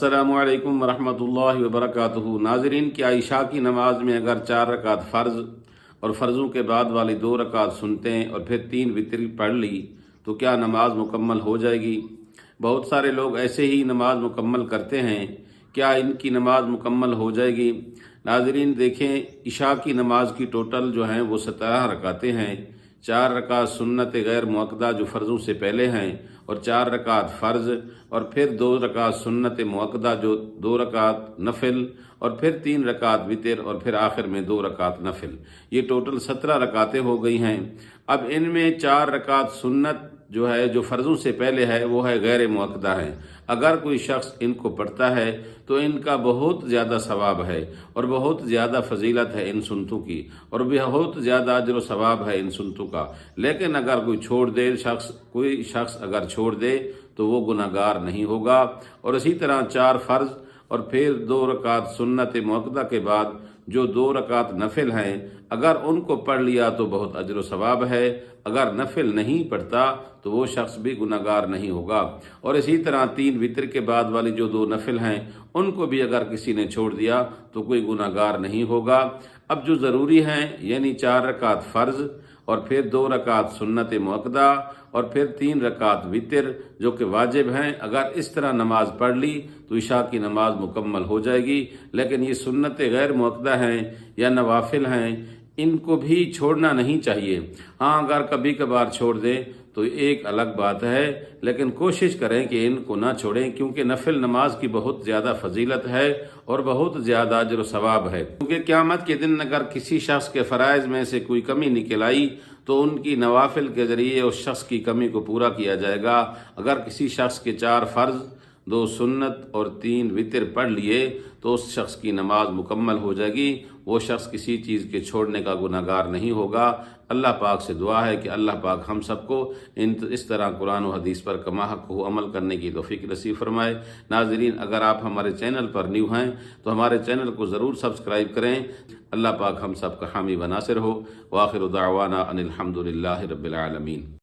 السلام علیکم ورحمۃ اللہ وبرکاتہ۔ ناظرین، کیا عشاء کی نماز میں اگر 4 رکعت فرض اور فرضوں کے بعد والی 2 رکعت سنتے ہیں اور پھر 3 وتر پڑھ لی تو کیا نماز مکمل ہو جائے گی؟ بہت سارے لوگ ایسے ہی نماز مکمل کرتے ہیں، کیا ان کی نماز مکمل ہو جائے گی؟ ناظرین دیکھیں، عشاء کی نماز کی ٹوٹل جو ہیں وہ 17 رکعتیں ہیں۔ 4 رکعت سنت غیر مؤکدہ جو فرضوں سے پہلے ہیں، اور 4 رکعت فرض، اور پھر 2 رکعت سنت مؤکدہ جو 2 رکعت نفل، اور پھر 3 رکعت وتر، اور پھر آخر میں 2 رکعت نفل۔ یہ ٹوٹل 17 رکعتیں ہو گئی ہیں۔ اب ان میں 4 رکعت سنت جو ہے جو فرضوں سے پہلے ہے وہ ہے غیر مؤکدہ ہے۔ اگر کوئی شخص ان کو پڑھتا ہے تو ان کا بہت زیادہ ثواب ہے اور بہت زیادہ فضیلت ہے ان سنتوں کی، اور بہت زیادہ اجر و ثواب ہے ان سنتوں کا۔ لیکن اگر کوئی شخص اگر چھوڑ دے تو وہ گناہگار نہیں ہوگا۔ اور اسی طرح 4 فرض اور پھر 2 رکعت سنت مؤکدہ کے بعد جو 2 رکعت نفل ہیں، اگر ان کو پڑھ لیا تو بہت اجر و ثواب ہے۔ اگر نفل نہیں پڑھتا تو وہ شخص بھی گناہگار نہیں ہوگا۔ اور اسی طرح 3 وتر کے بعد والی جو 2 نفل ہیں ان کو بھی اگر کسی نے چھوڑ دیا تو کوئی گناہگار نہیں ہوگا۔ اب جو ضروری ہیں یعنی 4 رکعت فرض اور پھر 2 رکعت سنت مؤکدہ اور پھر 3 رکعت وتر جو کہ واجب ہیں، اگر اس طرح نماز پڑھ لی تو عشاء کی نماز مکمل ہو جائے گی۔ لیکن یہ سنت غیر مؤکدہ ہیں یا نوافل ہیں، ان کو بھی چھوڑنا نہیں چاہیے۔ ہاں، اگر کبھی کبھار چھوڑ دیں تو ایک الگ بات ہے، لیکن کوشش کریں کہ ان کو نہ چھوڑیں، کیونکہ نفل نماز کی بہت زیادہ فضیلت ہے اور بہت زیادہ اجر و ثواب ہے۔ کیونکہ قیامت کے دن اگر کسی شخص کے فرائض میں سے کوئی کمی نکل آئی تو ان کی نوافل کے ذریعے اس شخص کی کمی کو پورا کیا جائے گا۔ اگر کسی شخص کے 4 فرض، 2 سنت اور 3 وتر پڑھ لیے تو اس شخص کی نماز مکمل ہو جائے گی۔ وہ شخص کسی چیز کے چھوڑنے کا گناہگار نہیں ہوگا۔ اللہ پاک سے دعا ہے کہ اللہ پاک ہم سب کو اس طرح قرآن و حدیث پر کما حق ہو عمل کرنے کی توفیق نصیب فرمائے۔ ناظرین، اگر آپ ہمارے چینل پر نیو ہیں تو ہمارے چینل کو ضرور سبسکرائب کریں۔ اللہ پاک ہم سب کا حامی و ناصر ہو۔ وآخر دعوانا ان الحمد للہ رب العالمین۔